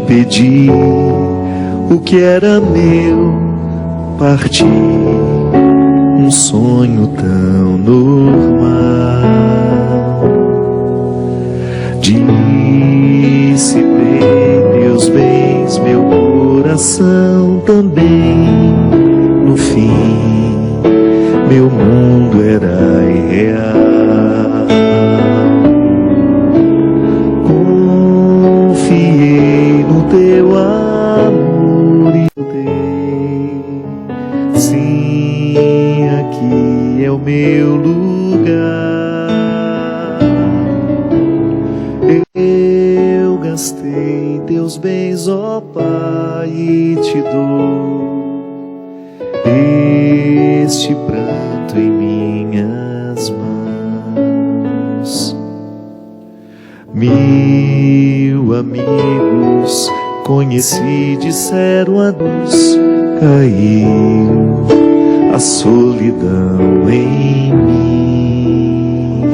pedi o que era meu, parti, um sonho tão normal. Dissipei meus bens, meu coração também. No fim, meu mundo era irreal. Confiei no teu amor e voltei. Sim, aqui é o meu lugar. Eu gastei teus bens, ó Pai, e te dou este pranto em minhas mãos. 1000 amigos conheci, disseram adeus, caiu a solidão em mim.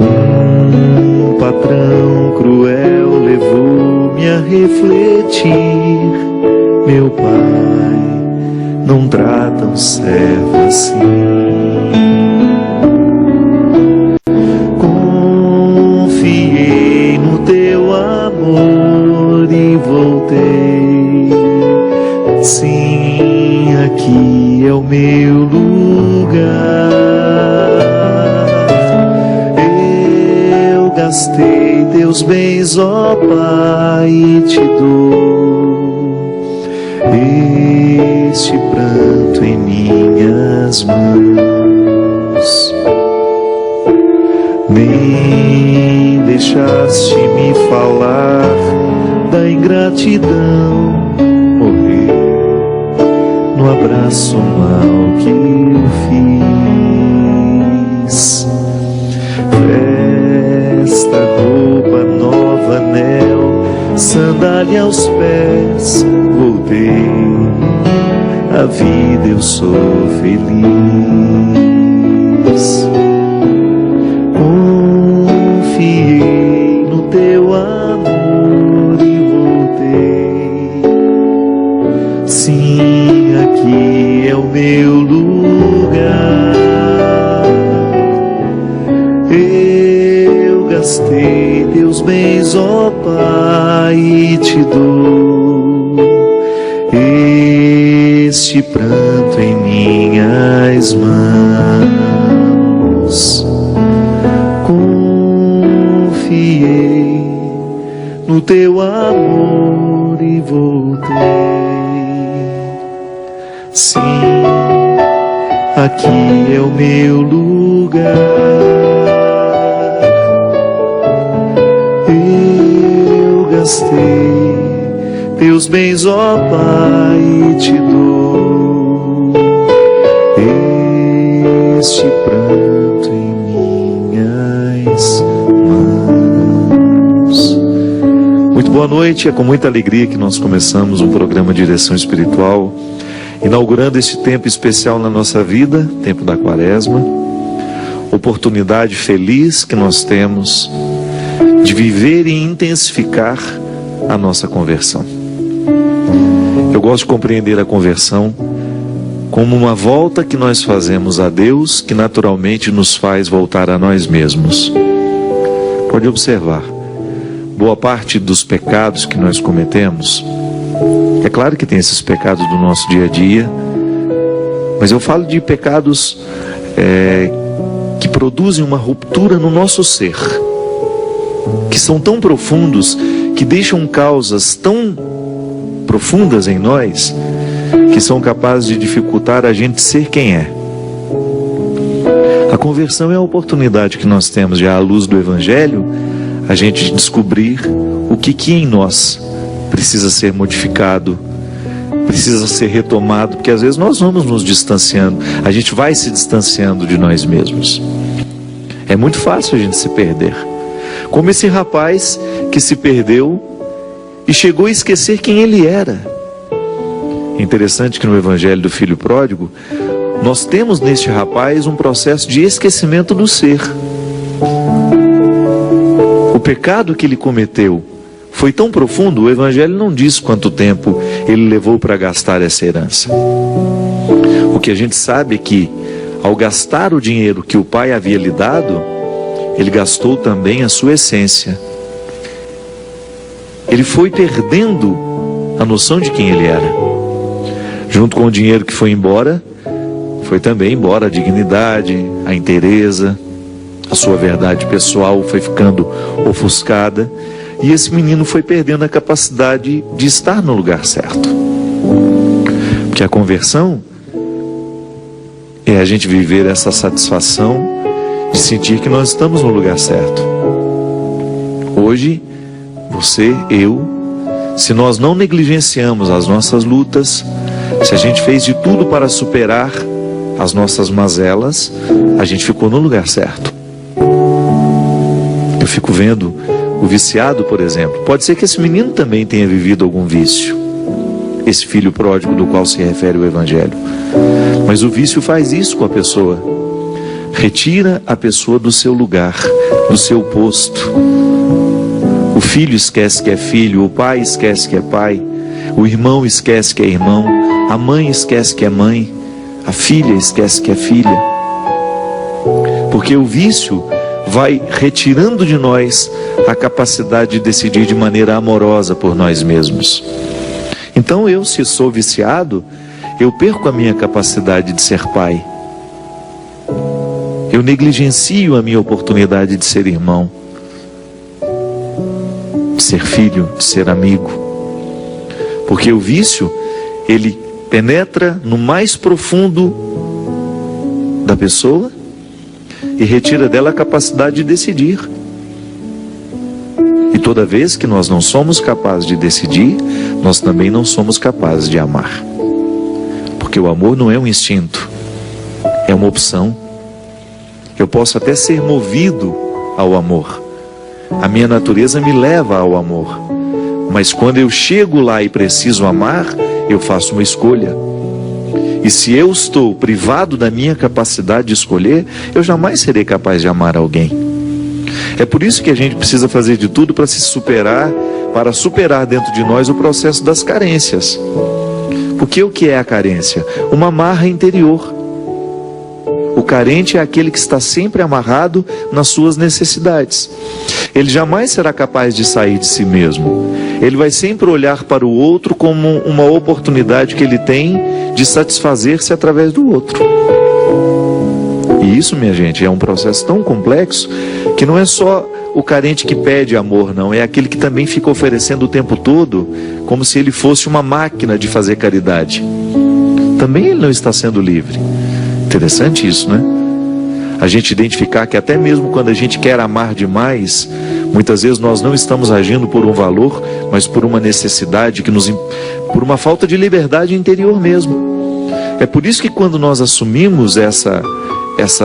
Um patrão cruel levou-me a refletir. Meu Pai não trata um servo assim. Confiei no teu amor e voltei. Sim, aqui é o meu lugar. Eu gastei teus bens, ó Pai, e te dou este pranto em minhas mãos. Nem deixaste me falar da ingratidão, morrer no abraço mal que eu fiz. Festa, roupa nova, anel, sandália aos pés, voltei, a vida eu sou feliz. Confiei no teu amor e voltei. Sim, aqui é o meu lugar. Eu gastei teus bens, ó Pai, e te dou este pranto em minhas mãos. Confiei no teu amor e voltei. Sim, aqui é o meu lugar. Eu gastei teus bens, ó Pai, e te dou este pranto em minhas mãos. Muito boa noite, é com muita alegria que nós começamos o programa Direção Espiritual, inaugurando este tempo especial na nossa vida, tempo da Quaresma, oportunidade feliz que nós temos de viver e intensificar a nossa conversão. Eu gosto de compreender a conversão como uma volta que nós fazemos a Deus, que naturalmente nos faz voltar a nós mesmos. Pode observar, boa parte dos pecados que nós cometemos, é claro que tem esses pecados do nosso dia a dia, mas eu falo de pecados que produzem uma ruptura no nosso ser, que são tão profundos, que deixam causas tão profundas em nós, que são capazes de dificultar a gente ser quem é. A conversão é a oportunidade que nós temos, já à luz do Evangelho, a gente descobrir o que em nós precisa ser modificado, precisa ser retomado, porque às vezes nós vamos nos distanciando, a gente vai se distanciando de nós mesmos. É muito fácil a gente se perder, como esse rapaz que se perdeu e chegou a esquecer quem ele era. É interessante que no Evangelho do Filho Pródigo, nós temos neste rapaz um processo de esquecimento do ser. O pecado que ele cometeu foi tão profundo, o Evangelho não diz quanto tempo ele levou para gastar essa herança. O que a gente sabe é que, ao gastar o dinheiro que o pai havia lhe dado, ele gastou também a sua essência. Ele foi perdendo a noção de quem ele era. Junto com o dinheiro que foi embora, foi também embora a dignidade, a inteireza, a sua verdade pessoal foi ficando ofuscada. E esse menino foi perdendo a capacidade de estar no lugar certo. Porque a conversão é a gente viver essa satisfação de sentir que nós estamos no lugar certo. Hoje, você, eu, se nós não negligenciamos as nossas lutas, se a gente fez de tudo para superar as nossas mazelas, a gente ficou no lugar certo. Eu fico vendo o viciado, por exemplo. Pode ser que esse menino também tenha vivido algum vício, esse filho pródigo do qual se refere o Evangelho. Mas o vício faz isso com a pessoa. Retira a pessoa do seu lugar, do seu posto. O filho esquece que é filho, o pai esquece que é pai, o irmão esquece que é irmão, a mãe esquece que é mãe, a filha esquece que é filha. Porque o vício vai retirando de nós a capacidade de decidir de maneira amorosa por nós mesmos. Então eu, se sou viciado, eu perco a minha capacidade de ser pai. Eu negligencio a minha oportunidade de ser irmão, de ser filho, de ser amigo. Porque o vício, ele penetra no mais profundo da pessoa e retira dela a capacidade de decidir. E toda vez que nós não somos capazes de decidir, nós também não somos capazes de amar. Porque o amor não é um instinto, é uma opção. Eu posso até ser movido ao amor. A minha natureza me leva ao amor. Mas quando eu chego lá e preciso amar, eu faço uma escolha. E se eu estou privado da minha capacidade de escolher, eu jamais serei capaz de amar alguém. É por isso que a gente precisa fazer de tudo para se superar, para superar dentro de nós o processo das carências. Porque o que é a carência? Uma amarra interior. O carente é aquele que está sempre amarrado nas suas necessidades. Ele jamais será capaz de sair de si mesmo. Ele vai sempre olhar para o outro como uma oportunidade que ele tem de satisfazer-se através do outro. E isso, minha gente, é um processo tão complexo que não é só o carente que pede amor, não. É aquele que também fica oferecendo o tempo todo como se ele fosse uma máquina de fazer caridade. Também ele não está sendo livre. Interessante isso, né? A gente identificar que até mesmo quando a gente quer amar demais, muitas vezes nós não estamos agindo por um valor, mas por uma necessidade, por uma falta de liberdade interior mesmo. É por isso que quando nós assumimos essa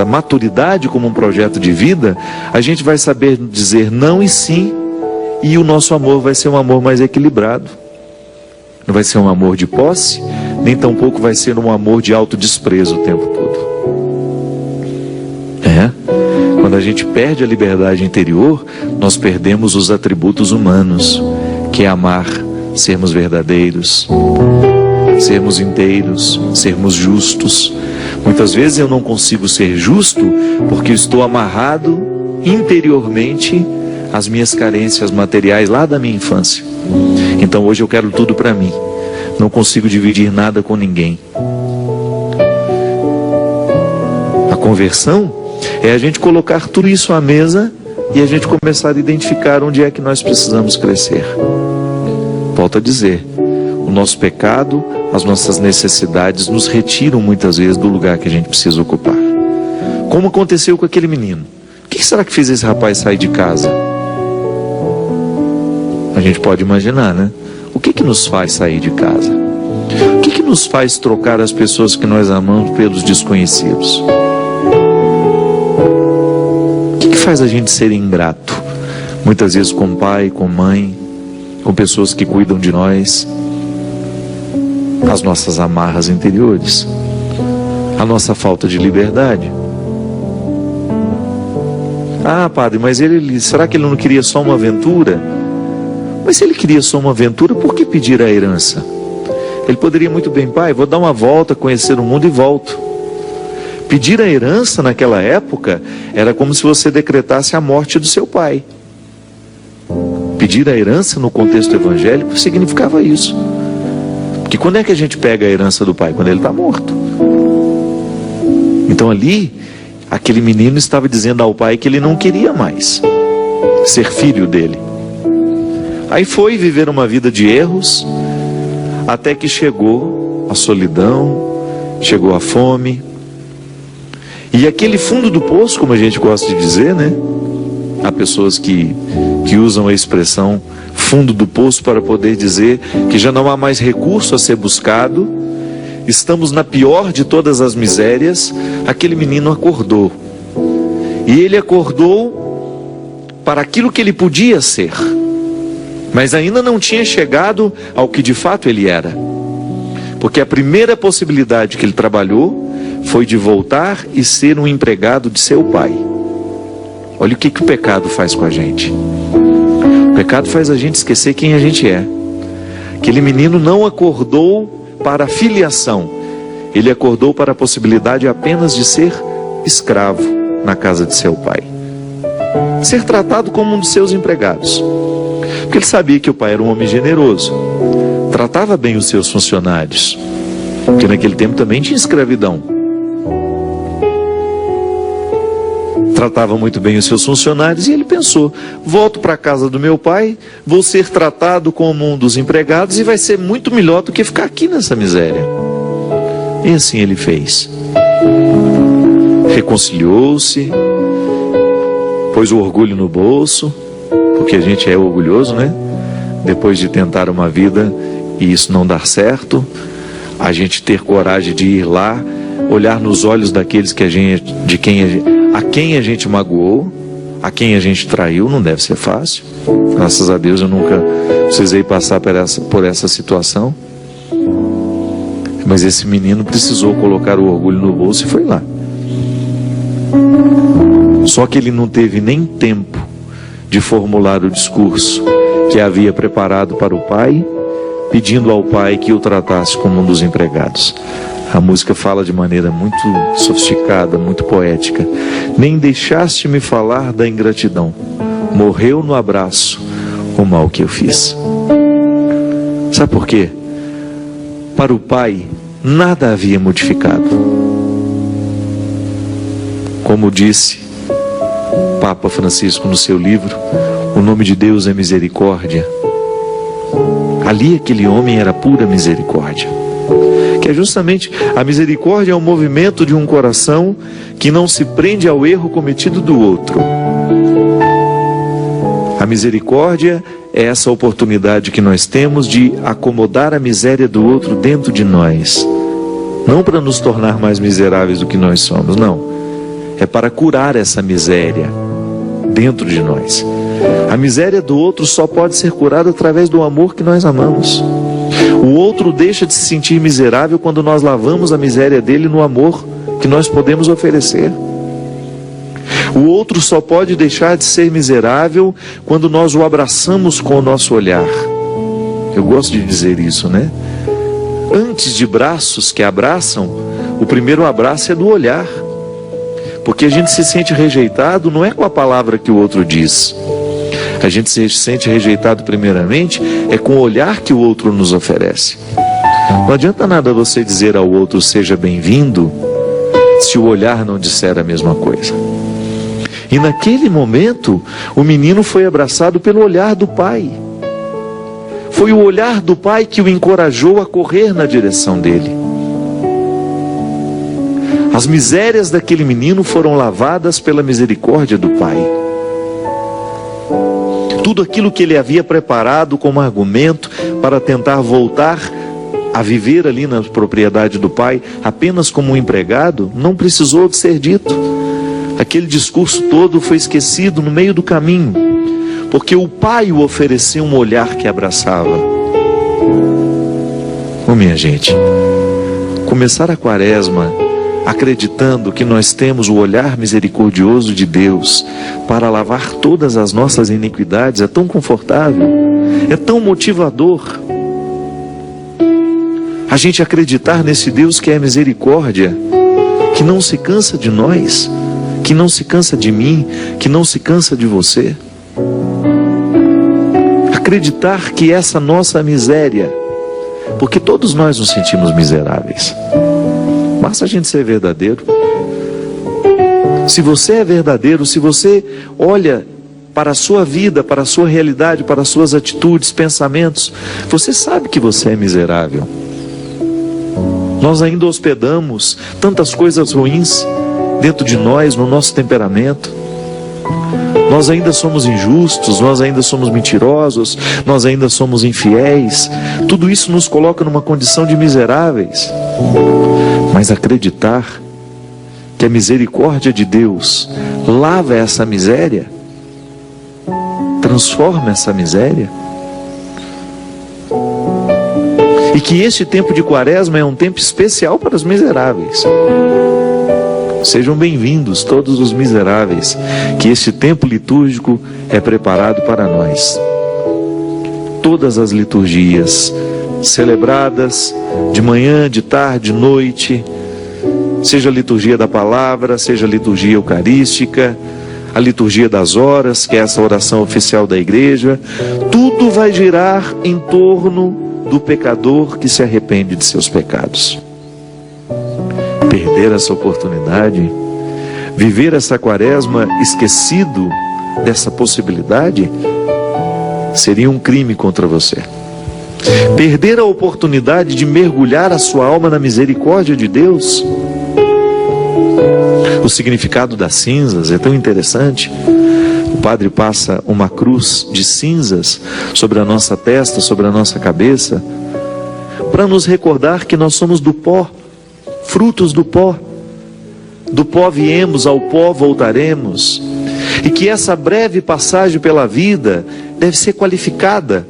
maturidade como um projeto de vida, a gente vai saber dizer não e sim, e o nosso amor vai ser um amor mais equilibrado. Não vai ser um amor de posse, nem tampouco vai ser um amor de autodesprezo o tempo todo. Quando a gente perde a liberdade interior, nós perdemos os atributos humanos, que é amar, sermos verdadeiros, sermos inteiros, sermos justos. Muitas vezes eu não consigo ser justo porque estou amarrado interiormente às minhas carências materiais lá da minha infância. Então hoje eu quero tudo para mim, não consigo dividir nada com ninguém. A conversão é a gente colocar tudo isso à mesa e a gente começar a identificar onde é que nós precisamos crescer. Volto a dizer, o nosso pecado, as nossas necessidades nos retiram muitas vezes do lugar que a gente precisa ocupar. Como aconteceu com aquele menino? O que será que fez esse rapaz sair de casa? A gente pode imaginar, né? O que nos faz sair de casa? O que nos faz trocar as pessoas que nós amamos pelos desconhecidos? O que faz a gente ser ingrato? Muitas vezes com pai, com mãe, com pessoas que cuidam de nós. As nossas amarras interiores, a nossa falta de liberdade. Ah, padre, mas será que ele não queria só uma aventura? Mas se ele queria só uma aventura, por que pedir a herança? Ele poderia muito bem: pai, vou dar uma volta, conhecer o mundo e volto. Pedir a herança naquela época era como se você decretasse a morte do seu pai. Pedir a herança no contexto evangélico significava isso. Porque quando é que a gente pega a herança do pai? Quando ele está morto. Então ali, aquele menino estava dizendo ao pai que ele não queria mais ser filho dele. Aí foi viver uma vida de erros, até que chegou a solidão, chegou a fome. E aquele fundo do poço, como a gente gosta de dizer, né? Há pessoas que usam a expressão fundo do poço para poder dizer que já não há mais recurso a ser buscado, estamos na pior de todas as misérias. Aquele menino acordou. E ele acordou para aquilo que ele podia ser, mas ainda não tinha chegado ao que de fato ele era. Porque a primeira possibilidade que ele trabalhou foi de voltar e ser um empregado de seu pai. Olha o que o pecado faz com a gente. O pecado faz a gente esquecer quem a gente é. Aquele menino não acordou para a filiação. Ele acordou para a possibilidade apenas de ser escravo na casa de seu pai. Ser tratado como um de seus empregados. Porque ele sabia que o pai era um homem generoso. Tratava bem os seus funcionários. Porque naquele tempo também tinha escravidão. Tratava muito bem os seus funcionários, e ele pensou: volto para a casa do meu pai, vou ser tratado como um dos empregados e vai ser muito melhor do que ficar aqui nessa miséria. E assim ele fez. Reconciliou-se, pôs o orgulho no bolso, porque a gente é orgulhoso, né? Depois de tentar uma vida e isso não dar certo, a gente ter coragem de ir lá, olhar nos olhos daqueles que a quem a gente magoou, a quem a gente traiu, não deve ser fácil. Graças a Deus eu nunca precisei passar por essa situação. Mas esse menino precisou colocar o orgulho no bolso e foi lá. Só que ele não teve nem tempo de formular o discurso que havia preparado para o pai, pedindo ao pai que o tratasse como um dos empregados. A música fala de maneira muito sofisticada, muito poética. Nem deixaste-me falar da ingratidão. Morreu no abraço o mal que eu fiz. Sabe por quê? Para o pai, nada havia modificado. Como disse Papa Francisco no seu livro, O Nome de Deus é Misericórdia. Ali aquele homem era pura misericórdia. Que é justamente a misericórdia, é o movimento de um coração que não se prende ao erro cometido do outro. A misericórdia é essa oportunidade que nós temos de acomodar a miséria do outro dentro de nós. Não para nos tornar mais miseráveis do que nós somos, não. É para curar essa miséria dentro de nós. A miséria do outro só pode ser curada através do amor que nós amamos. O outro deixa de se sentir miserável quando nós lavamos a miséria dele no amor que nós podemos oferecer. O outro só pode deixar de ser miserável quando nós o abraçamos com o nosso olhar. Eu gosto de dizer isso, né? Antes de braços que abraçam, o primeiro abraço é do olhar. Porque a gente se sente rejeitado não é com a palavra que o outro diz. A gente se sente rejeitado primeiramente é com o olhar que o outro nos oferece. Não adianta nada você dizer ao outro seja bem-vindo se o olhar não disser a mesma coisa. E naquele momento o menino foi abraçado pelo olhar do pai. Foi o olhar do pai que o encorajou a correr na direção dele. As misérias daquele menino foram lavadas pela misericórdia do pai. Tudo aquilo que ele havia preparado como argumento para tentar voltar a viver ali na propriedade do pai, apenas como um empregado, não precisou de ser dito. Aquele discurso todo foi esquecido no meio do caminho, porque o pai o ofereceu um olhar que abraçava. Minha gente, começar a quaresma acreditando que nós temos o olhar misericordioso de Deus para lavar todas as nossas iniquidades é tão confortável. É tão motivador a gente acreditar nesse Deus que é misericórdia, que não se cansa de nós, que não se cansa de mim, que não se cansa de você. Acreditar que essa nossa miséria, porque todos nós nos sentimos miseráveis, basta a gente ser verdadeiro. Se você é verdadeiro, se você olha para a sua vida, para a sua realidade, para as suas atitudes, pensamentos, você sabe que você é miserável. Nós ainda hospedamos tantas coisas ruins dentro de nós, no nosso temperamento. Nós ainda somos injustos, nós ainda somos mentirosos, nós ainda somos infiéis. Tudo isso nos coloca numa condição de miseráveis. Mas acreditar que a misericórdia de Deus lava essa miséria, transforma essa miséria, e que este tempo de Quaresma é um tempo especial para os miseráveis. Sejam bem-vindos todos os miseráveis, que este tempo litúrgico é preparado para nós. Todas as liturgias celebradas de manhã, de tarde, de noite, seja a liturgia da palavra, seja a liturgia eucarística, a liturgia das horas, que é essa oração oficial da igreja, tudo vai girar em torno do pecador que se arrepende de seus pecados. Perder essa oportunidade, viver essa Quaresma esquecido dessa possibilidade, seria um crime contra você. Perder a oportunidade de mergulhar a sua alma na misericórdia de Deus. O significado das cinzas é tão interessante. O padre passa uma cruz de cinzas sobre a nossa testa, sobre a nossa cabeça, para nos recordar que nós somos do pó, frutos do pó. Do pó viemos, ao pó voltaremos. E que essa breve passagem pela vida deve ser qualificada,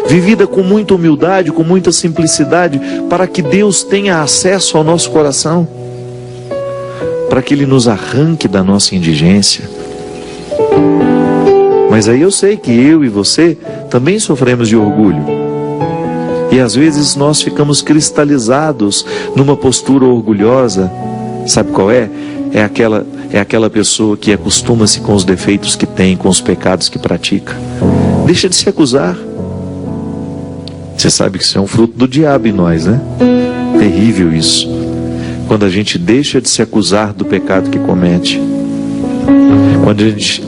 vivida com muita humildade, com muita simplicidade, para que Deus tenha acesso ao nosso coração, para que Ele nos arranque da nossa indigência. Mas aí eu sei que eu e você também sofremos de orgulho. E às vezes nós ficamos cristalizados numa postura orgulhosa. Sabe qual é? É aquela pessoa que acostuma-se com os defeitos que tem, com os pecados que pratica. Deixa de se acusar. Você sabe que isso é um fruto do diabo em nós, né? Terrível isso. Quando a gente deixa de se acusar do pecado que comete.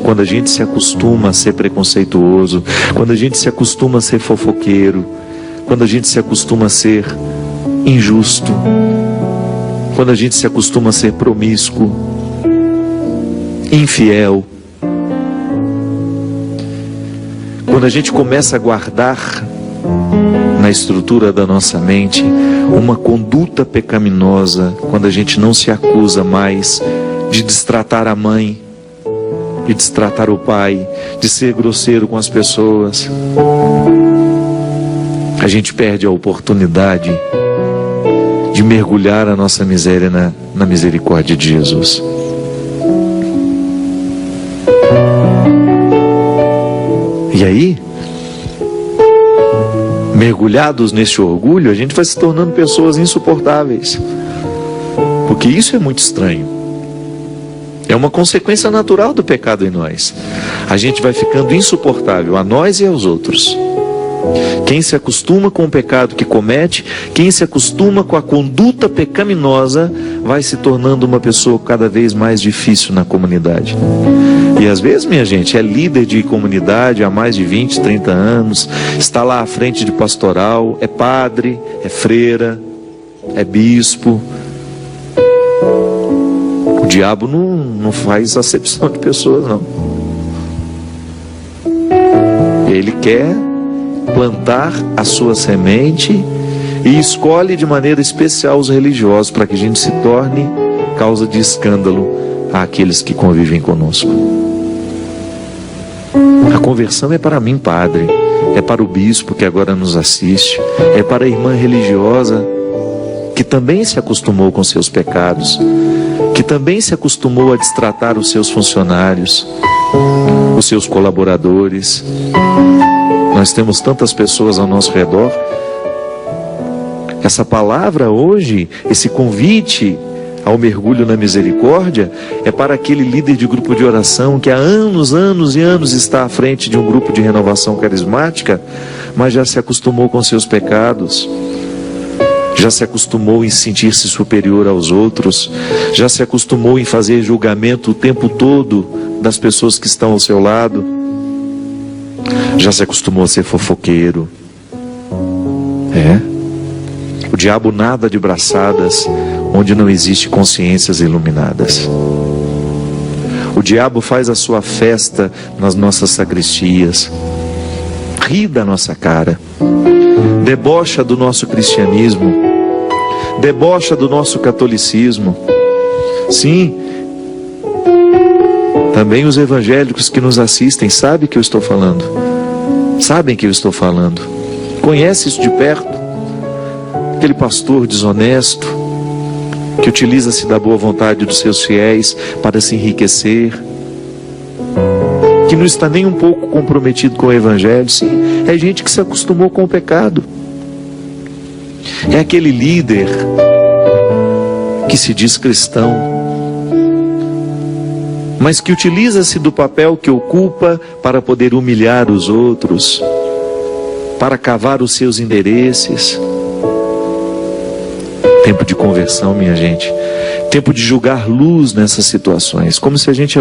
Quando a gente se acostuma a ser preconceituoso, quando a gente se acostuma a ser fofoqueiro, quando a gente se acostuma a ser injusto, quando a gente se acostuma a ser promíscuo, infiel, quando a gente começa a guardar na estrutura da nossa mente uma conduta pecaminosa, quando a gente não se acusa mais de destratar a mãe, de destratar o pai, de ser grosseiro com as pessoas, a gente perde a oportunidade de mergulhar a nossa miséria na misericórdia de Jesus. E aí, mergulhados nesse orgulho, a gente vai se tornando pessoas insuportáveis, porque isso é muito estranho. É uma consequência natural do pecado em nós. A gente vai ficando insuportável a nós e aos outros. Quem se acostuma com o pecado que comete, quem se acostuma com a conduta pecaminosa, vai se tornando uma pessoa cada vez mais difícil na comunidade. E às vezes, minha gente, é líder de comunidade há mais de 20, 30 anos, está lá à frente de pastoral, é padre, é freira, é bispo. O diabo não faz acepção de pessoas, não. Ele quer plantar a sua semente e escolhe de maneira especial os religiosos para que a gente se torne causa de escândalo àqueles que convivem conosco. A conversão é para mim, padre, é para o bispo que agora nos assiste, é para a irmã religiosa que também se acostumou com seus pecados, que também se acostumou a destratar os seus funcionários, os seus colaboradores. Nós temos tantas pessoas ao nosso redor. Essa palavra hoje, esse convite ao mergulho na misericórdia, é para aquele líder de grupo de oração que há anos e anos está à frente de um grupo de renovação carismática, mas já se acostumou com seus pecados, já se acostumou em sentir-se superior aos outros, já se acostumou em fazer julgamento o tempo todo das pessoas que estão ao seu lado, já se acostumou a ser fofoqueiro. O diabo nada de braçadas onde não existe consciências iluminadas. O diabo faz a sua festa nas nossas sacristias, ri da nossa cara, debocha do nosso cristianismo, debocha do nosso catolicismo. Sim, também os evangélicos que nos assistem sabem que eu estou falando, conhecem isso de perto. Aquele pastor desonesto, que utiliza-se da boa vontade dos seus fiéis para se enriquecer, que não está nem um pouco comprometido com o evangelho. Sim, é gente que se acostumou com o pecado. É aquele líder que se diz cristão, mas que utiliza-se do papel que ocupa para poder humilhar os outros, para cavar os seus interesses. Tempo de conversão, minha gente. Tempo de julgar luz nessas situações. Como se a gente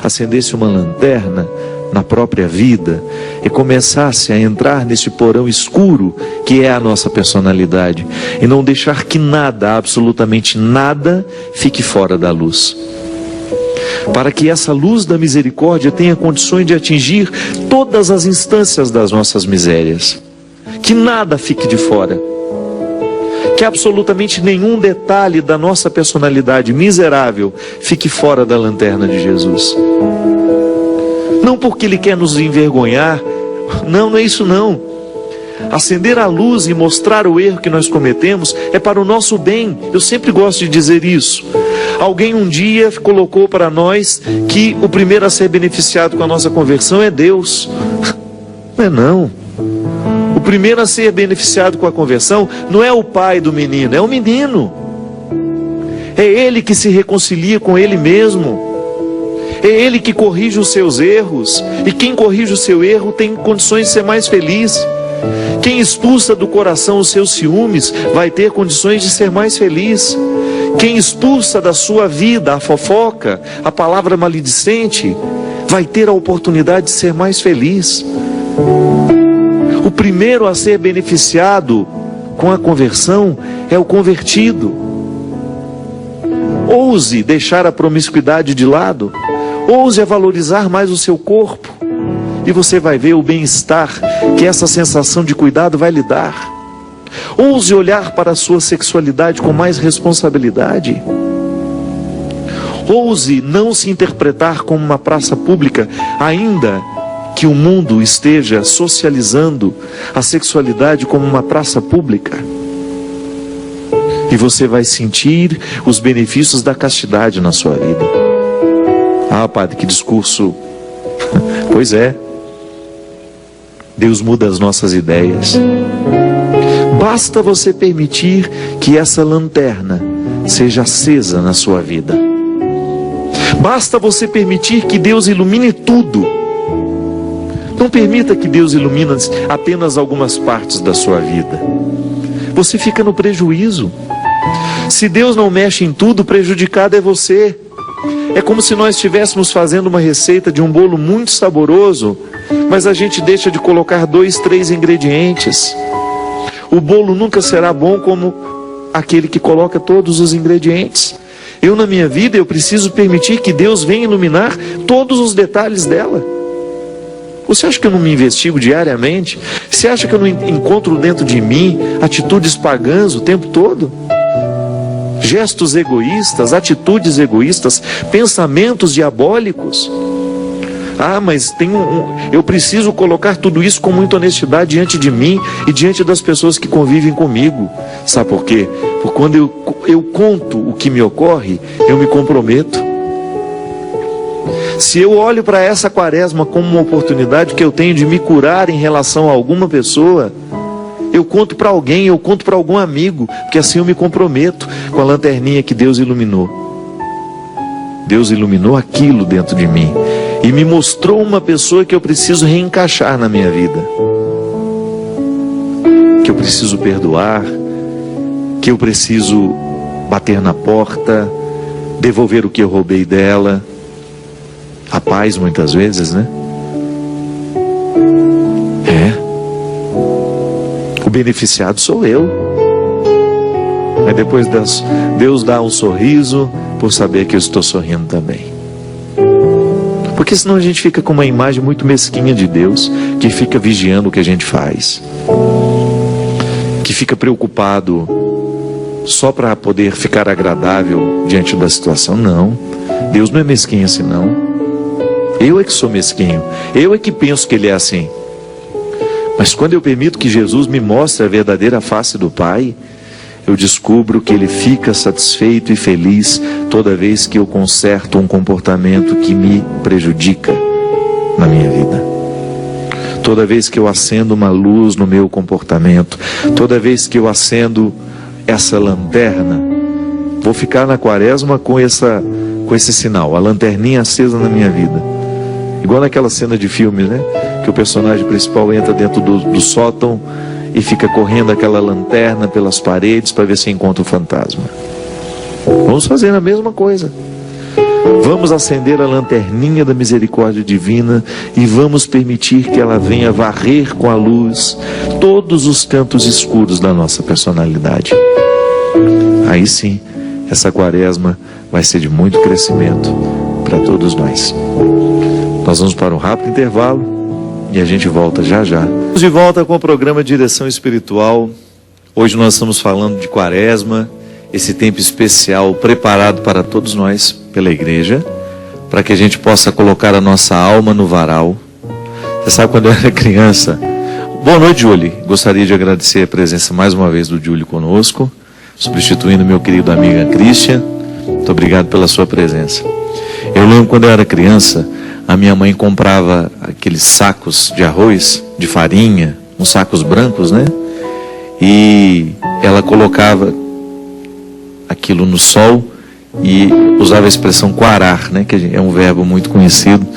acendesse uma lanterna na própria vida e começasse a entrar nesse porão escuro que é a nossa personalidade. E não deixar que nada, absolutamente nada, fique fora da luz. Para que essa luz da misericórdia tenha condições de atingir todas as instâncias das nossas misérias. Que nada fique de fora. Que absolutamente nenhum detalhe da nossa personalidade miserável fique fora da lanterna de Jesus. Não porque Ele quer nos envergonhar, não é isso não. Acender a luz e mostrar o erro que nós cometemos é para o nosso bem. Eu sempre gosto de dizer isso. Alguém um dia colocou para nós que o primeiro a ser beneficiado com a nossa conversão é Deus. Não é não. O primeiro a ser beneficiado com a conversão não é o pai do menino, é o menino. É ele que se reconcilia com ele mesmo. É ele que corrige os seus erros. E quem corrige o seu erro tem condições de ser mais feliz. Quem expulsa do coração os seus ciúmes vai ter condições de ser mais feliz. Quem expulsa da sua vida a fofoca, a palavra maledicente, vai ter a oportunidade de ser mais feliz. O primeiro a ser beneficiado com a conversão é o convertido. Ouse deixar a promiscuidade de lado. Ouse a valorizar mais o seu corpo. E você vai ver o bem-estar que essa sensação de cuidado vai lhe dar. Ouse olhar para a sua sexualidade com mais responsabilidade. Ouse não se interpretar como uma praça pública, ainda que o mundo esteja socializando a sexualidade como uma praça pública. E você vai sentir os benefícios da castidade na sua vida. Ah, padre, que discurso. Pois é. Deus muda as nossas ideias. Basta você permitir que essa lanterna seja acesa na sua vida. Basta você permitir que Deus ilumine tudo. Não permita que Deus ilumine apenas algumas partes da sua vida. Você fica no prejuízo. Se Deus não mexe em tudo, prejudicado é você. É como se nós estivéssemos fazendo uma receita de um bolo muito saboroso, mas a gente deixa de colocar 2, 3 ingredientes. O bolo nunca será bom como aquele que coloca todos os ingredientes. Eu, na minha vida, eu preciso permitir que Deus venha iluminar todos os detalhes dela. Você acha que eu não me investigo diariamente? Você acha que eu não encontro dentro de mim atitudes pagãs o tempo todo? Gestos egoístas, atitudes egoístas, pensamentos diabólicos? Ah, mas eu preciso colocar tudo isso com muita honestidade diante de mim e diante das pessoas que convivem comigo. Sabe por quê? Porque quando eu conto o que me ocorre, eu me comprometo. Se eu olho para essa quaresma como uma oportunidade que eu tenho de me curar em relação a alguma pessoa, eu conto para alguém, eu conto para algum amigo, porque assim eu me comprometo com a lanterninha que Deus iluminou. Deus iluminou aquilo dentro de mim e me mostrou uma pessoa que eu preciso reencaixar na minha vida, que eu preciso perdoar, que eu preciso bater na porta, devolver o que eu roubei dela. A paz, muitas vezes, né? O beneficiado sou eu. Aí depois Deus dá um sorriso por saber que eu estou sorrindo também. Porque senão a gente fica com uma imagem muito mesquinha de Deus, que fica vigiando o que a gente faz, que fica preocupado só para poder ficar agradável diante da situação. Não, Deus não é mesquinho assim não. Eu é que sou mesquinho, eu é que penso que Ele é assim. Mas quando eu permito que Jesus me mostre a verdadeira face do Pai, eu descubro que Ele fica satisfeito e feliz toda vez que eu conserto um comportamento que me prejudica na minha vida. Toda vez que eu acendo uma luz no meu comportamento, toda vez que eu acendo essa lanterna, vou ficar na quaresma com esse sinal, a lanterninha acesa na minha vida. Igual naquela cena de filme, né? Que o personagem principal entra dentro do sótão e fica correndo aquela lanterna pelas paredes para ver se encontra o fantasma. Vamos fazer a mesma coisa. Vamos acender a lanterninha da misericórdia divina e vamos permitir que ela venha varrer com a luz todos os cantos escuros da nossa personalidade. Aí sim, essa quaresma vai ser de muito crescimento para todos nós. Nós vamos para um rápido intervalo e a gente volta já já. Estamos de volta com o programa Direção Espiritual. Hoje nós estamos falando de quaresma, esse tempo especial preparado para todos nós pela igreja, para que a gente possa colocar a nossa alma no varal. Você sabe, quando eu era criança... Boa noite, Julie. Gostaria de agradecer a presença mais uma vez do Julie conosco, substituindo meu querido amigo Christian. Muito obrigado pela sua presença. Eu lembro quando eu era criança, a minha mãe comprava aqueles sacos de arroz, de farinha, uns sacos brancos, né? E ela colocava aquilo no sol e usava a expressão quarar, né? Que é um verbo muito conhecido.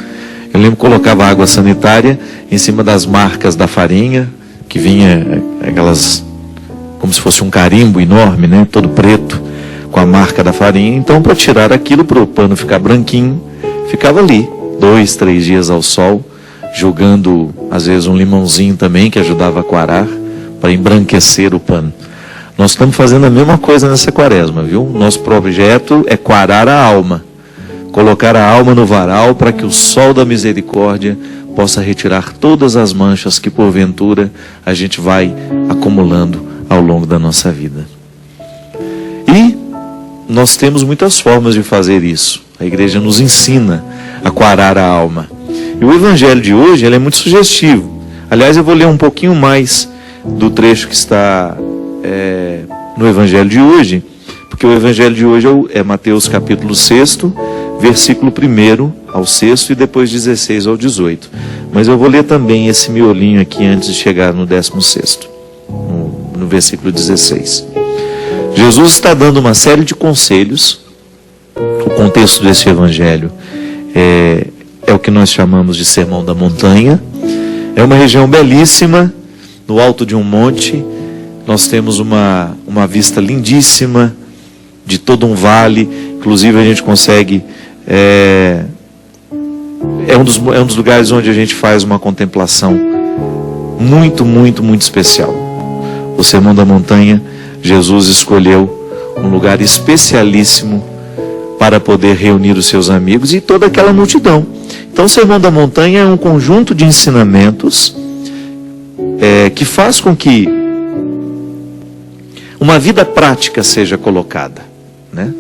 Eu lembro que colocava água sanitária em cima das marcas da farinha, que vinha aquelas, como se fosse um carimbo enorme, né? Todo preto, com a marca da farinha. Então, para tirar aquilo, para o pano ficar branquinho, ficava ali 2, 3 dias ao sol, jogando às vezes um limãozinho também, que ajudava a quarar, para embranquecer o pano. Nós estamos fazendo a mesma coisa nessa quaresma, viu? Nosso projeto é quarar a alma, colocar a alma no varal para que o sol da misericórdia possa retirar todas as manchas que porventura a gente vai acumulando ao longo da nossa vida. E nós temos muitas formas de fazer isso. A igreja nos ensina a quarar a alma. E o evangelho de hoje, ele é muito sugestivo. Aliás, eu vou ler um pouquinho mais do trecho que está no evangelho de hoje, porque o evangelho de hoje é Mateus capítulo 6, versículo 1 ao 6 e depois 16 ao 18. Mas eu vou ler também esse miolinho aqui antes de chegar no 16º, no versículo 16. Jesus está dando uma série de conselhos. O contexto desse evangelho é o que nós chamamos de Sermão da Montanha. É uma região belíssima, no alto de um monte. Nós temos uma vista lindíssima de todo um vale. Inclusive a gente consegue... É um dos lugares onde a gente faz uma contemplação muito, muito, muito especial. O Sermão da Montanha, Jesus escolheu um lugar especialíssimo para poder reunir os seus amigos e toda aquela multidão. Então o Sermão da Montanha é um conjunto de ensinamentos que faz com que uma vida prática seja colocada, né?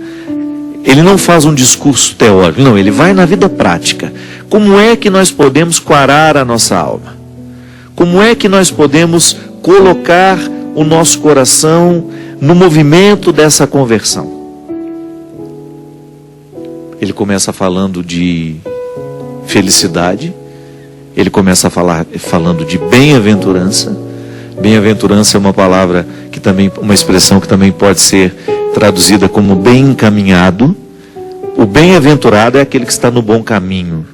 Ele não faz um discurso teórico, não, ele vai na vida prática. Como é que nós podemos quarar a nossa alma? Como é que nós podemos colocar o nosso coração no movimento dessa conversão? Ele começa falando de felicidade. Ele começa a falar falando de bem-aventurança. Bem-aventurança é uma palavra que também, uma expressão que também pode ser traduzida como bem encaminhado. O bem-aventurado é aquele que está no bom caminho.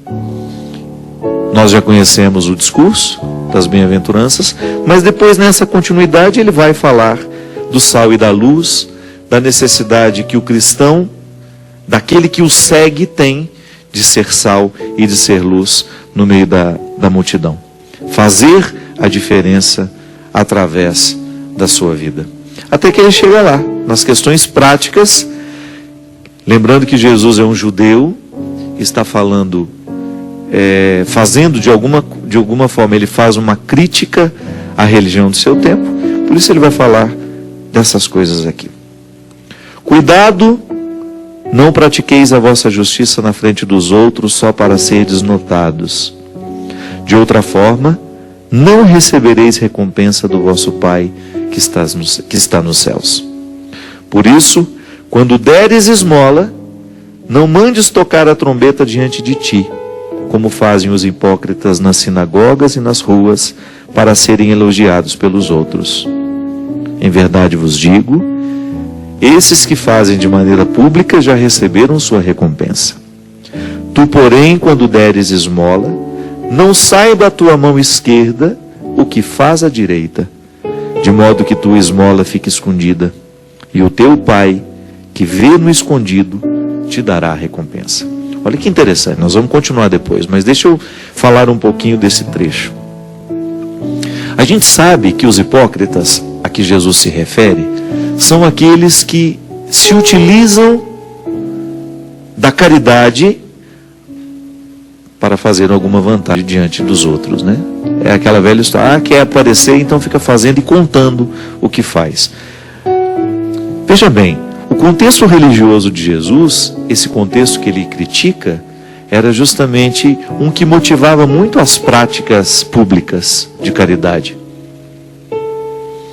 Nós já conhecemos o discurso das bem-aventuranças, mas depois nessa continuidade ele vai falar do sal e da luz, da necessidade que o cristão, daquele que o segue, tem de ser sal e de ser luz no meio da multidão. Fazer a diferença através da sua vida. Até que ele chega lá, nas questões práticas, lembrando que Jesus é um judeu, está falando, fazendo de alguma forma, ele faz uma crítica à religião do seu tempo, por isso ele vai falar dessas coisas aqui. Cuidado, não pratiqueis a vossa justiça na frente dos outros só para serdes notados. De outra forma, não recebereis recompensa do vosso Pai que está nos céus. Por isso, quando deres esmola, não mandes tocar a trombeta diante de ti, como fazem os hipócritas nas sinagogas e nas ruas, para serem elogiados pelos outros. Em verdade vos digo, esses que fazem de maneira pública já receberam sua recompensa. Tu, porém, quando deres esmola, não saiba a tua mão esquerda o que faz a direita, de modo que tua esmola fique escondida, e o teu Pai, que vê no escondido, te dará a recompensa. Olha que interessante, nós vamos continuar depois, mas deixa eu falar um pouquinho desse trecho. A gente sabe que os hipócritas, a que Jesus se refere, são aqueles que se utilizam da caridade para fazer alguma vantagem diante dos outros, né? É aquela velha história, quer aparecer, então fica fazendo e contando o que faz. Veja bem, o contexto religioso de Jesus, esse contexto que ele critica, era justamente um que motivava muito as práticas públicas de caridade.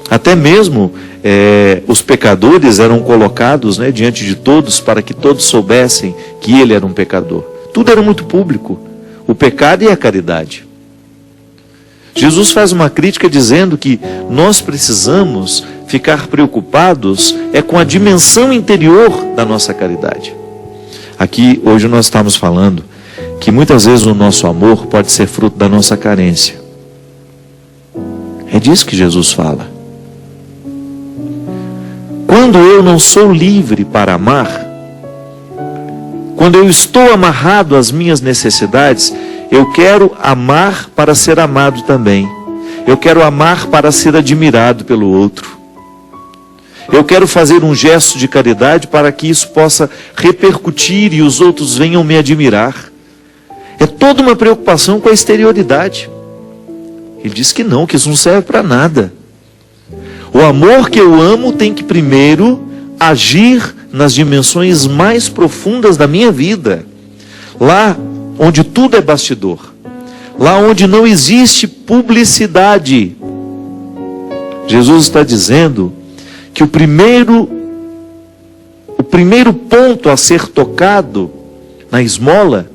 Até mesmo os pecadores eram colocados, né, diante de todos, para que todos soubessem que ele era um pecador. Tudo era muito público, o pecado e a caridade. Jesus faz uma crítica dizendo que nós precisamos ficar preocupados com a dimensão interior da nossa caridade. Aqui hoje nós estamos falando que muitas vezes o nosso amor pode ser fruto da nossa carência. É disso que Jesus fala. Quando eu não sou livre para amar, quando eu estou amarrado às minhas necessidades, eu quero amar para ser amado também. Eu quero amar para ser admirado pelo outro. Eu quero fazer um gesto de caridade para que isso possa repercutir e os outros venham me admirar. É toda uma preocupação com a exterioridade. Ele diz que não, que isso não serve para nada. O amor que eu amo tem que primeiro agir nas dimensões mais profundas da minha vida. Lá onde tudo é bastidor. Lá onde não existe publicidade. Jesus está dizendo que o primeiro ponto a ser tocado na esmola,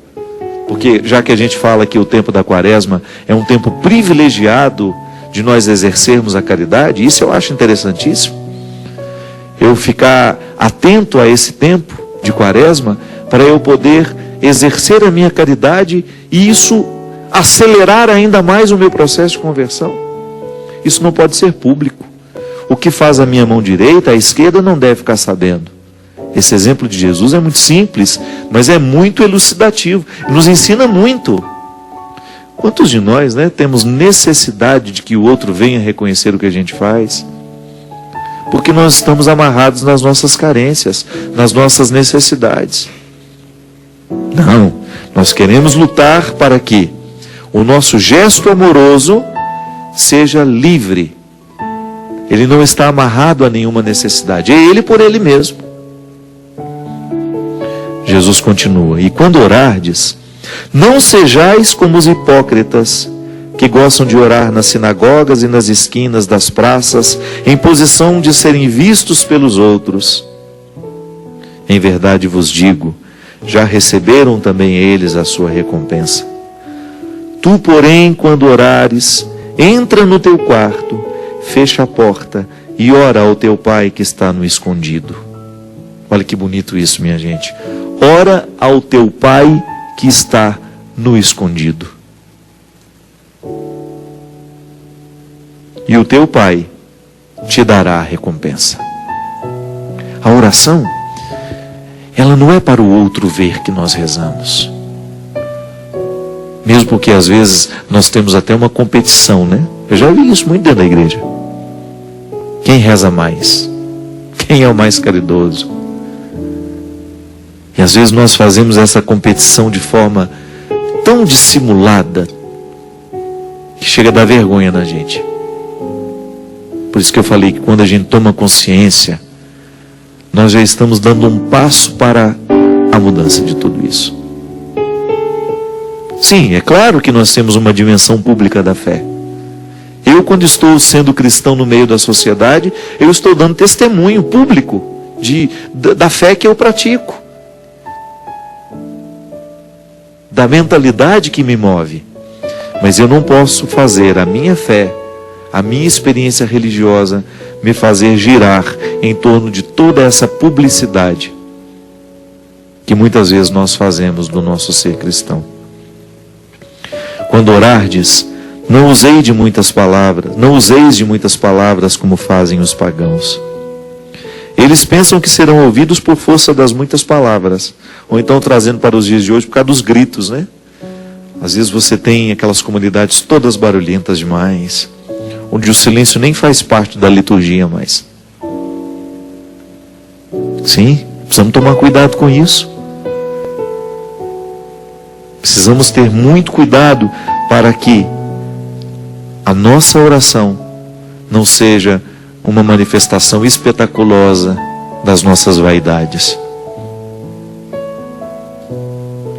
porque já que a gente fala que o tempo da quaresma é um tempo privilegiado de nós exercermos a caridade, isso eu acho interessantíssimo. Eu ficar atento a esse tempo de quaresma, para eu poder exercer a minha caridade e isso acelerar ainda mais o meu processo de conversão. Isso não pode ser público. O que faz a minha mão direita, a esquerda não deve ficar sabendo. Esse exemplo de Jesus é muito simples, mas é muito elucidativo, nos ensina muito. Quantos de nós, né, temos necessidade de que o outro venha reconhecer o que a gente faz? Porque nós estamos amarrados nas nossas carências, nas nossas necessidades. Não, nós queremos lutar para que o nosso gesto amoroso seja livre. Ele não está amarrado a nenhuma necessidade, é ele por ele mesmo. Jesus continua, e quando orardes, não sejais como os hipócritas, que gostam de orar nas sinagogas e nas esquinas das praças, em posição de serem vistos pelos outros. Em verdade vos digo, já receberam também eles a sua recompensa. Tu, porém, quando orares, entra no teu quarto, fecha a porta e ora ao teu pai que está no escondido. Olha que bonito isso, minha gente. Ora ao teu pai que está no escondido. E o teu pai te dará a recompensa. A oração, ela não é para o outro ver que nós rezamos. Mesmo porque às vezes nós temos até uma competição, né? Eu já vi isso muito dentro da igreja. Quem reza mais? Quem é o mais caridoso? E às vezes nós fazemos essa competição de forma tão dissimulada que chega a dar vergonha na gente. Por isso que eu falei que quando a gente toma consciência, nós já estamos dando um passo para a mudança de tudo isso. Sim, é claro que nós temos uma dimensão pública da fé. Eu, quando estou sendo cristão no meio da sociedade, eu estou dando testemunho público da fé que eu pratico, da mentalidade que me move. Mas eu não posso fazer a minha fé, a minha experiência religiosa, me fazer girar em torno de toda essa publicidade que muitas vezes nós fazemos do nosso ser cristão. Quando orardes, não useis de muitas palavras como fazem os pagãos. Eles pensam que serão ouvidos por força das muitas palavras, ou então trazendo para os dias de hoje por causa dos gritos, né? Às vezes você tem aquelas comunidades todas barulhentas demais, onde o silêncio nem faz parte da liturgia mais. Sim, precisamos tomar cuidado com isso. Precisamos ter muito cuidado para que a nossa oração não seja uma manifestação espetaculosa das nossas vaidades.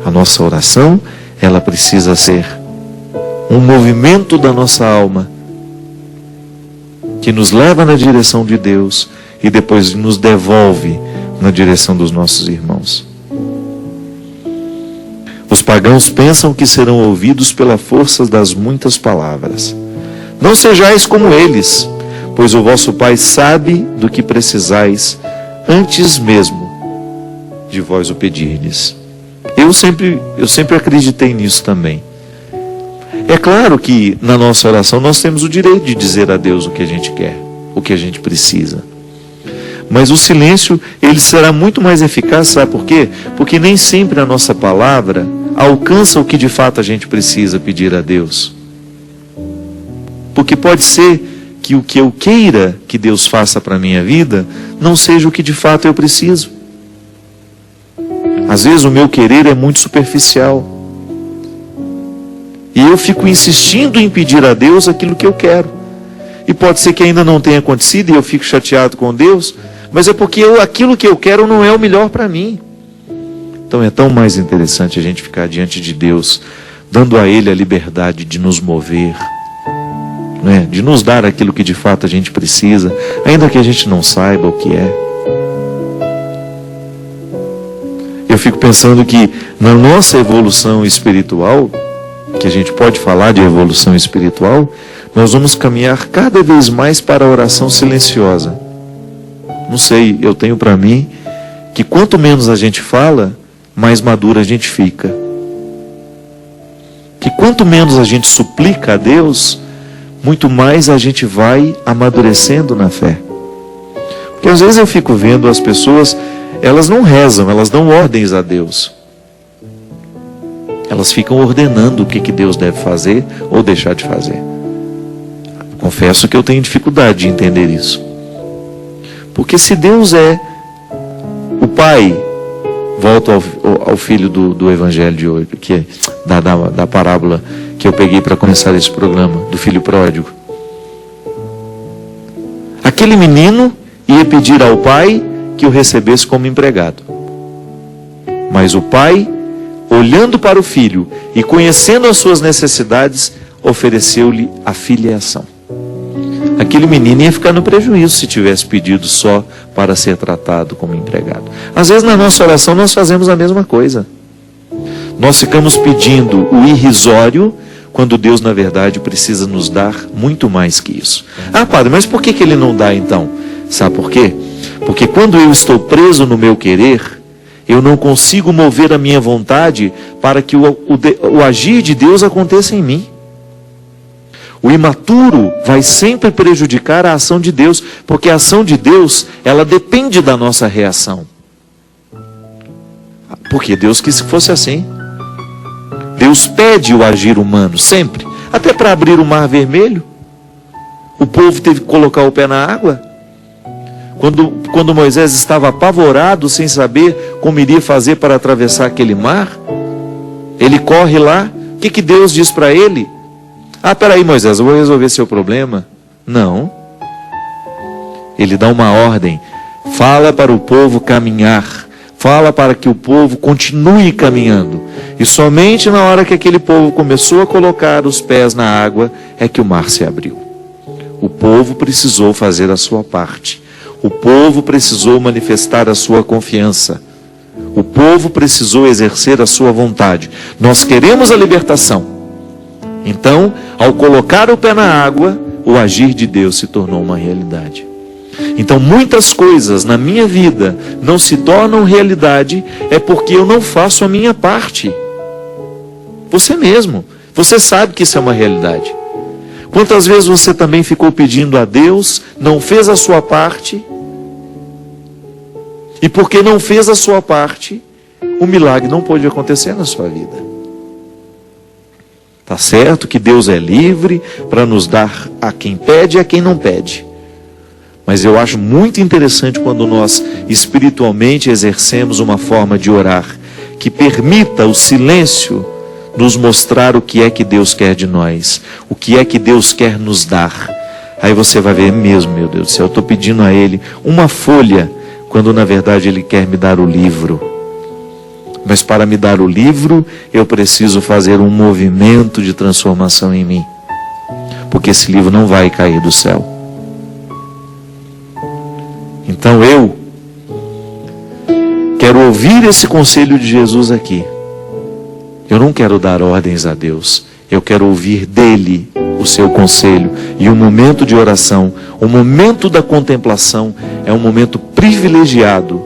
A nossa oração, ela precisa ser um movimento da nossa alma que nos leva na direção de Deus e depois nos devolve na direção dos nossos irmãos. Os pagãos pensam que serão ouvidos pela força das muitas palavras. Não sejais como eles, pois o vosso Pai sabe do que precisais antes mesmo de vós o pedirdes. Eu sempre acreditei nisso também. É claro que na nossa oração nós temos o direito de dizer a Deus o que a gente quer, o que a gente precisa. Mas o silêncio, ele será muito mais eficaz, sabe por quê? Porque nem sempre a nossa palavra alcança o que de fato a gente precisa pedir a Deus. Porque pode ser que o que eu queira que Deus faça para a minha vida não seja o que de fato eu preciso. Às vezes o meu querer é muito superficial. E eu fico insistindo em pedir a Deus aquilo que eu quero. E pode ser que ainda não tenha acontecido e eu fico chateado com Deus, mas é porque aquilo que eu quero não é o melhor para mim. Então é tão mais interessante a gente ficar diante de Deus, dando a Ele a liberdade de nos mover, né? De nos dar aquilo que de fato a gente precisa, ainda que a gente não saiba o que é. Eu fico pensando que na nossa evolução espiritual, que a gente pode falar de evolução espiritual, nós vamos caminhar cada vez mais para a oração silenciosa. Não sei, eu tenho para mim que quanto menos a gente fala, mais madura a gente fica. Que quanto menos a gente suplica a Deus, muito mais a gente vai amadurecendo na fé. Porque às vezes eu fico vendo as pessoas, elas não rezam, elas dão ordens a Deus. Elas ficam ordenando o que Deus deve fazer ou deixar de fazer. Confesso que eu tenho dificuldade de entender isso. Porque se Deus é o Pai, volto ao filho do Evangelho de hoje, que é da parábola que eu peguei para começar esse programa, do filho pródigo. Aquele menino ia pedir ao pai que o recebesse como empregado. Mas o pai, olhando para o filho e conhecendo as suas necessidades, ofereceu-lhe a filiação. Aquele menino ia ficar no prejuízo se tivesse pedido só para ser tratado como empregado. Às vezes na nossa oração nós fazemos a mesma coisa. Nós ficamos pedindo o irrisório quando Deus, na verdade, precisa nos dar muito mais que isso. Ah, padre, mas por que Ele não dá então? Sabe por quê? Porque quando eu estou preso no meu querer, eu não consigo mover a minha vontade para que o agir de Deus aconteça em mim. O imaturo vai sempre prejudicar a ação de Deus, porque a ação de Deus, ela depende da nossa reação. Porque Deus quis que fosse assim. Deus pede o agir humano, sempre. Até para abrir o mar vermelho, o povo teve que colocar o pé na água. Quando Moisés estava apavorado, sem saber como iria fazer para atravessar aquele mar, ele corre lá, o que Deus diz para ele? Ah, peraí, Moisés, eu vou resolver seu problema. Não. Ele dá uma ordem. Fala para o povo caminhar. Fala para que o povo continue caminhando. E somente na hora que aquele povo começou a colocar os pés na água, é que o mar se abriu. O povo precisou fazer a sua parte. O povo precisou manifestar a sua confiança. O povo precisou exercer a sua vontade. Nós queremos a libertação. Então, ao colocar o pé na água, o agir de Deus se tornou uma realidade. Então, muitas coisas na minha vida não se tornam realidade, é porque eu não faço a minha parte. Você mesmo, você sabe que isso é uma realidade. Quantas vezes você também ficou pedindo a Deus, não fez a sua parte, e porque não fez a sua parte, o milagre não pôde acontecer na sua vida. Tá certo que Deus é livre para nos dar a quem pede e a quem não pede. Mas eu acho muito interessante quando nós espiritualmente exercemos uma forma de orar que permita o silêncio nos mostrar o que é que Deus quer de nós, o que é que Deus quer nos dar. Aí você vai ver mesmo, meu Deus do céu, eu estou pedindo a Ele uma folha, quando na verdade Ele quer me dar o livro. Mas para me dar o livro, eu preciso fazer um movimento de transformação em mim. Porque esse livro não vai cair do céu. Então eu quero ouvir esse conselho de Jesus aqui. Eu não quero dar ordens a Deus. Eu quero ouvir dele o seu conselho. E o momento de oração, o momento da contemplação, é um momento privilegiado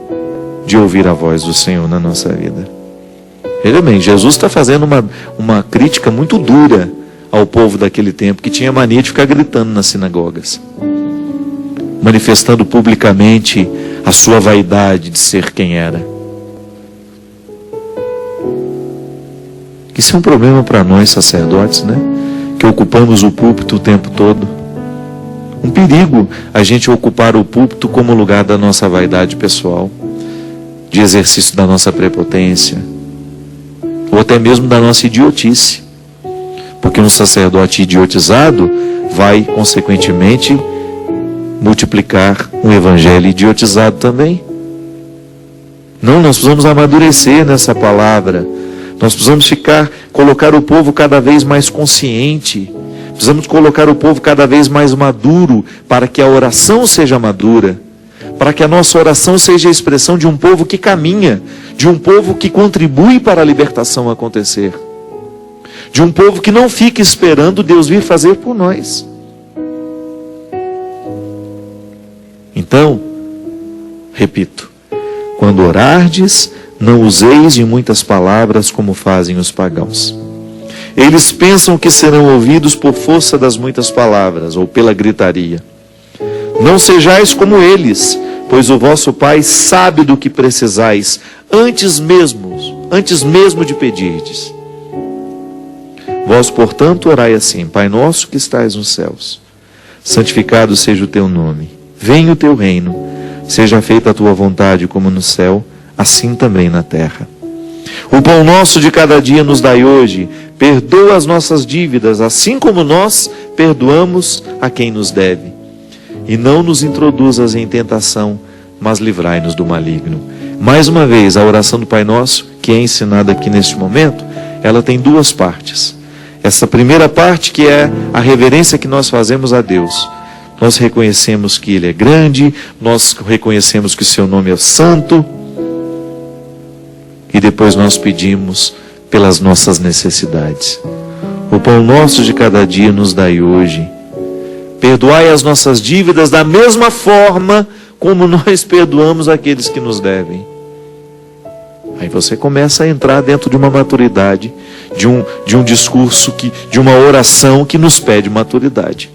de ouvir a voz do Senhor na nossa vida. Veja bem, Jesus está fazendo uma crítica muito dura ao povo daquele tempo, que tinha mania de ficar gritando nas sinagogas, manifestando publicamente a sua vaidade de ser quem era. Isso é um problema para nós sacerdotes, né? Que ocupamos o púlpito o tempo todo. Um perigo a gente ocupar o púlpito como lugar da nossa vaidade pessoal, de exercício da nossa prepotência, ou até mesmo da nossa idiotice. Porque um sacerdote idiotizado vai, consequentemente, multiplicar um evangelho idiotizado também. Não, nós precisamos amadurecer nessa palavra. Nós precisamos colocar o povo cada vez mais consciente. Precisamos colocar o povo cada vez mais maduro, para que a oração seja madura. Para que a nossa oração seja a expressão de um povo que caminha, de um povo que contribui para a libertação acontecer, de um povo que não fica esperando Deus vir fazer por nós. Então, repito, quando orardes, não useis de muitas palavras como fazem os pagãos. Eles pensam que serão ouvidos por força das muitas palavras, ou pela gritaria. Não sejais como eles, pois o vosso Pai sabe do que precisais, antes mesmo de pedirdes. Vós, portanto, orai assim: Pai nosso que estais nos céus, santificado seja o teu nome. Venha o teu reino, seja feita a tua vontade como no céu, assim também na terra. O pão nosso de cada dia nos dai hoje. Perdoa as nossas dívidas, assim como nós perdoamos a quem nos deve. E não nos introduzas em tentação, mas livrai-nos do maligno. Mais uma vez, a oração do Pai Nosso, que é ensinada aqui neste momento, ela tem duas partes. Essa primeira parte, que é a reverência que nós fazemos a Deus. Nós reconhecemos que Ele é grande, nós reconhecemos que o seu nome é santo, e depois nós pedimos pelas nossas necessidades. O pão nosso de cada dia nos dai hoje. Perdoai as nossas dívidas da mesma forma como nós perdoamos aqueles que nos devem. Aí você começa a entrar dentro de uma maturidade, de um discurso, de uma oração que nos pede maturidade.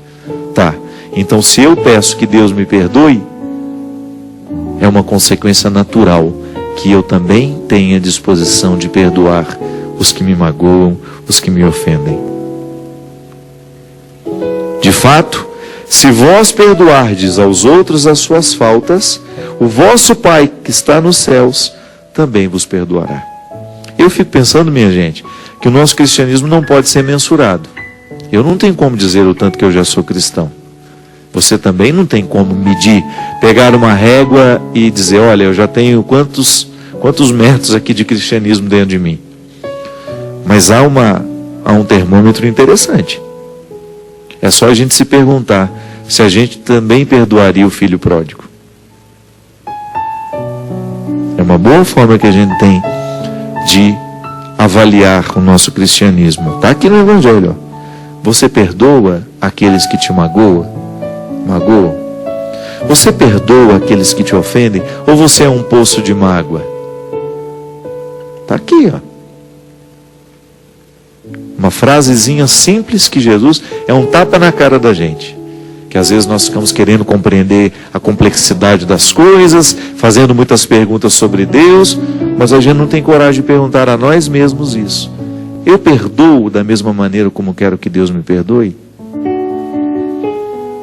Tá, então se eu peço que Deus me perdoe, é uma consequência natural que eu também tenha disposição de perdoar os que me magoam, os que me ofendem. De fato, se vós perdoardes aos outros as suas faltas, o vosso Pai que está nos céus também vos perdoará. Eu fico pensando, minha gente, que o nosso cristianismo não pode ser mensurado. Eu não tenho como dizer o tanto que eu já sou cristão. Você também não tem como medir, pegar uma régua e dizer, olha, eu já tenho quantos metros aqui de cristianismo dentro de mim. Mas há um termômetro interessante. É só a gente se perguntar se a gente também perdoaria o filho pródigo. É uma boa forma que a gente tem de avaliar o nosso cristianismo. Está aqui no Evangelho. Ó. Você perdoa aqueles que te magoam? Você perdoa aqueles que te ofendem? Ou você é um poço de mágoa? Está aqui, ó. Uma frasezinha simples que Jesus é um tapa na cara da gente. Que às vezes nós ficamos querendo compreender a complexidade das coisas, fazendo muitas perguntas sobre Deus, mas a gente não tem coragem de perguntar a nós mesmos isso. Eu perdoo da mesma maneira como quero que Deus me perdoe?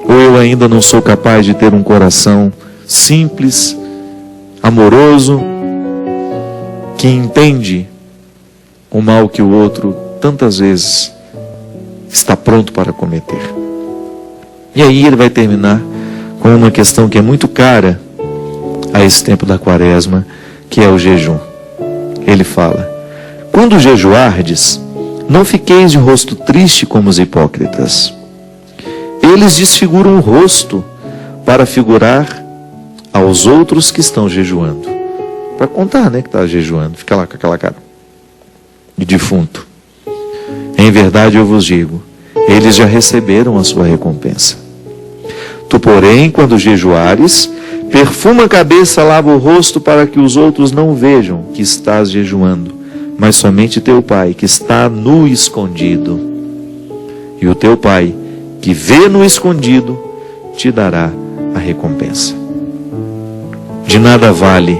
Ou eu ainda não sou capaz de ter um coração simples, amoroso, que entende o mal que o outro tantas vezes está pronto para cometer? E aí ele vai terminar com uma questão que é muito cara a esse tempo da quaresma, que é o jejum. Ele fala: quando jejuardes, não fiqueis de rosto triste como os hipócritas. Eles desfiguram o rosto para figurar aos outros que estão jejuando. Para contar, né, que está jejuando. Fica lá com aquela cara de defunto. Em verdade eu vos digo, eles já receberam a sua recompensa. Tu, porém, quando jejuares, perfuma a cabeça, lava o rosto, para que os outros não vejam que estás jejuando, mas somente teu Pai, que está no escondido. E o teu Pai, que vê no escondido, te dará a recompensa. De nada vale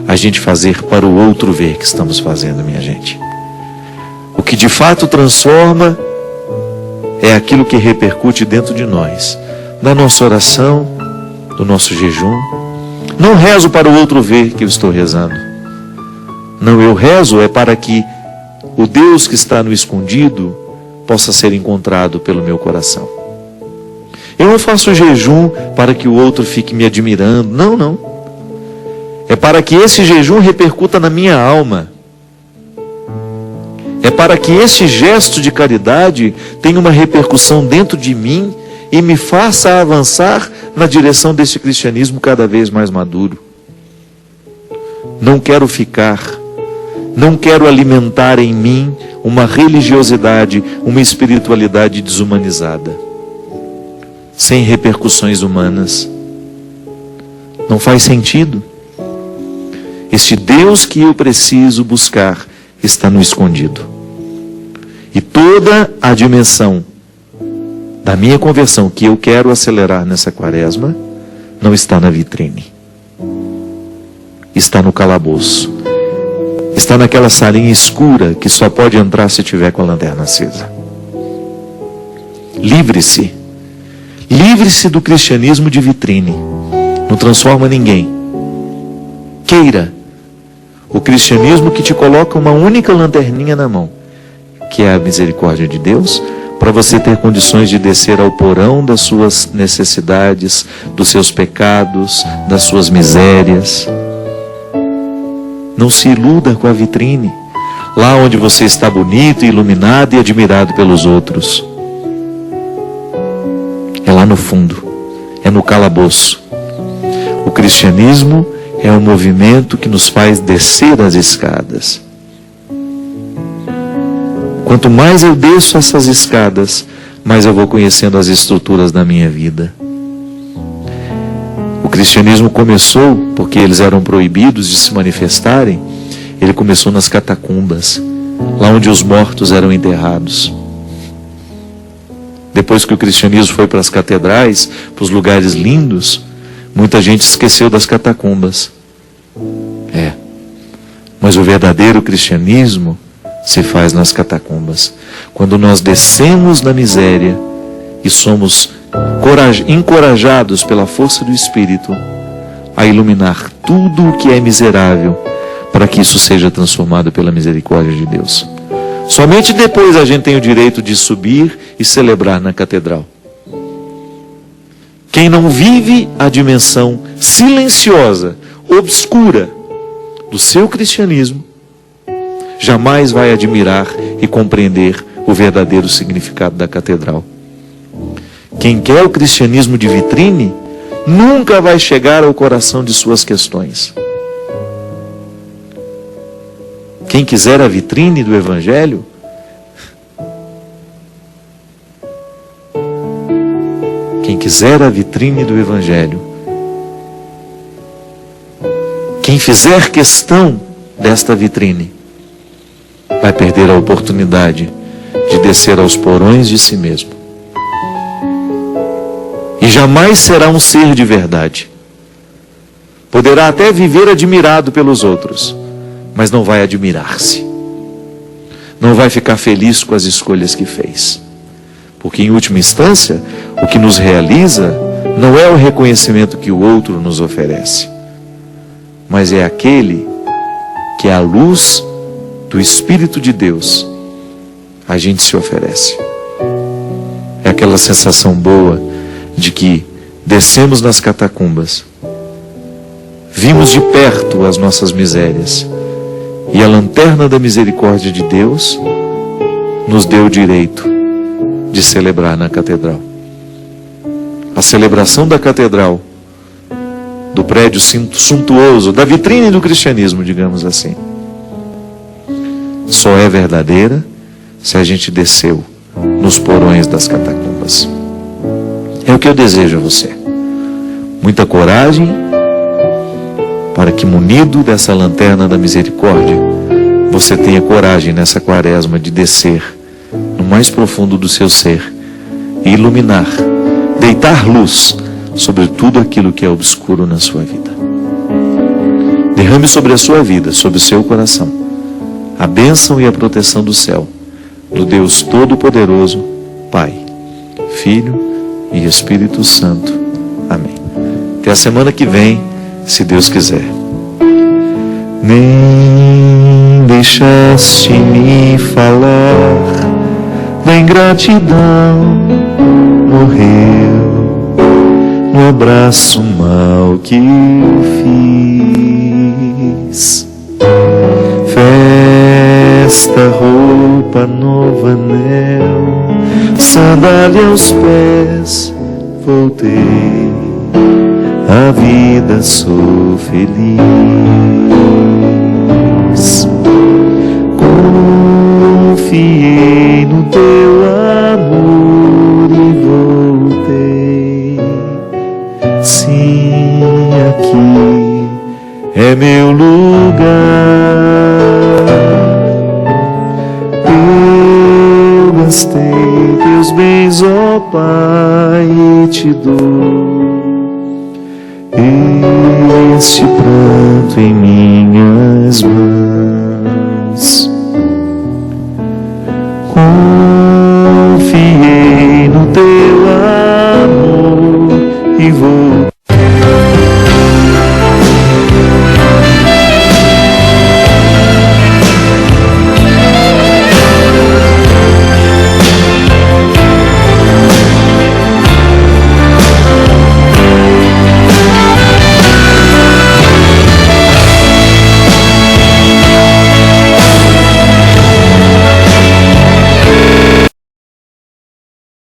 a gente fazer para o outro ver que estamos fazendo, minha gente. O que de fato transforma é aquilo que repercute dentro de nós, na nossa oração, do nosso jejum. Não rezo para o outro ver que eu estou rezando. Não, eu rezo é para que o Deus que está no escondido possa ser encontrado pelo meu coração. Eu não faço jejum para que o outro fique me admirando. Não. É para que esse jejum repercuta na minha alma. É para que esse gesto de caridade tenha uma repercussão dentro de mim e me faça avançar na direção desse cristianismo cada vez mais maduro. Não quero alimentar em mim uma religiosidade, uma espiritualidade desumanizada, sem repercussões humanas. Não faz sentido. Este Deus que eu preciso buscar está no escondido. E toda a dimensão da minha conversão que eu quero acelerar nessa quaresma não está na vitrine. Está no calabouço. Está naquela salinha escura que só pode entrar se tiver com a lanterna acesa. Livre-se. Livre-se do cristianismo de vitrine. Não transforma ninguém. Queira o cristianismo que te coloca uma única lanterninha na mão, que é a misericórdia de Deus, para você ter condições de descer ao porão das suas necessidades, dos seus pecados, das suas misérias. Não se iluda com a vitrine, lá onde você está bonito, iluminado e admirado pelos outros. É lá no fundo, é no calabouço. O cristianismo é um movimento que nos faz descer as escadas. Quanto mais eu desço essas escadas, mais eu vou conhecendo as estruturas da minha vida. O cristianismo começou, porque eles eram proibidos de se manifestarem, ele começou nas catacumbas, lá onde os mortos eram enterrados. Depois que o cristianismo foi para as catedrais, para os lugares lindos, muita gente esqueceu das catacumbas. Mas o verdadeiro cristianismo se faz nas catacumbas. Quando nós descemos na miséria e somos encorajados pela força do Espírito a iluminar tudo o que é miserável, para que isso seja transformado pela misericórdia de Deus. Somente depois a gente tem o direito de subir e celebrar na catedral. Quem não vive a dimensão silenciosa, obscura do seu cristianismo, jamais vai admirar e compreender o verdadeiro significado da catedral. Quem quer o cristianismo de vitrine, nunca vai chegar ao coração de suas questões. Quem quiser a vitrine do Evangelho, quem quiser a vitrine do Evangelho, quem fizer questão desta vitrine, vai perder a oportunidade de descer aos porões de si mesmo. E jamais será um ser de verdade. Poderá até viver admirado pelos outros, mas não vai admirar-se. Não vai ficar feliz com as escolhas que fez. Porque em última instância, o que nos realiza não é o reconhecimento que o outro nos oferece, mas é aquele que é a luz do Espírito de Deus a gente se oferece. É aquela sensação boa de que descemos nas catacumbas, vimos de perto as nossas misérias, e a lanterna da misericórdia de Deus nos deu o direito de celebrar na catedral. A celebração da catedral, do prédio suntuoso, da vitrine do cristianismo, digamos assim, só é verdadeira se a gente desceu nos porões das catacumbas. É o que eu desejo a você. Muita coragem para que, munido dessa lanterna da misericórdia, você tenha coragem nessa quaresma de descer no mais profundo do seu ser e iluminar, deitar luz sobre tudo aquilo que é obscuro na sua vida. Derrame sobre a sua vida, sobre o seu coração, a bênção e a proteção do céu, do Deus Todo-Poderoso, Pai, Filho e Espírito Santo. Amém. Até a semana que vem, se Deus quiser. Nem deixaste-me falar da ingratidão, morreu no abraço mal que eu fiz. Festa, roupa nova, anel, sandália aos pés, voltei, a vida sou feliz. Confiei no teu amor e voltei. Sim, aqui é meu lugar. Eu gastei teus bens, ó Pai, e te dou este pranto em minhas mãos. Confiei no teu amor e vou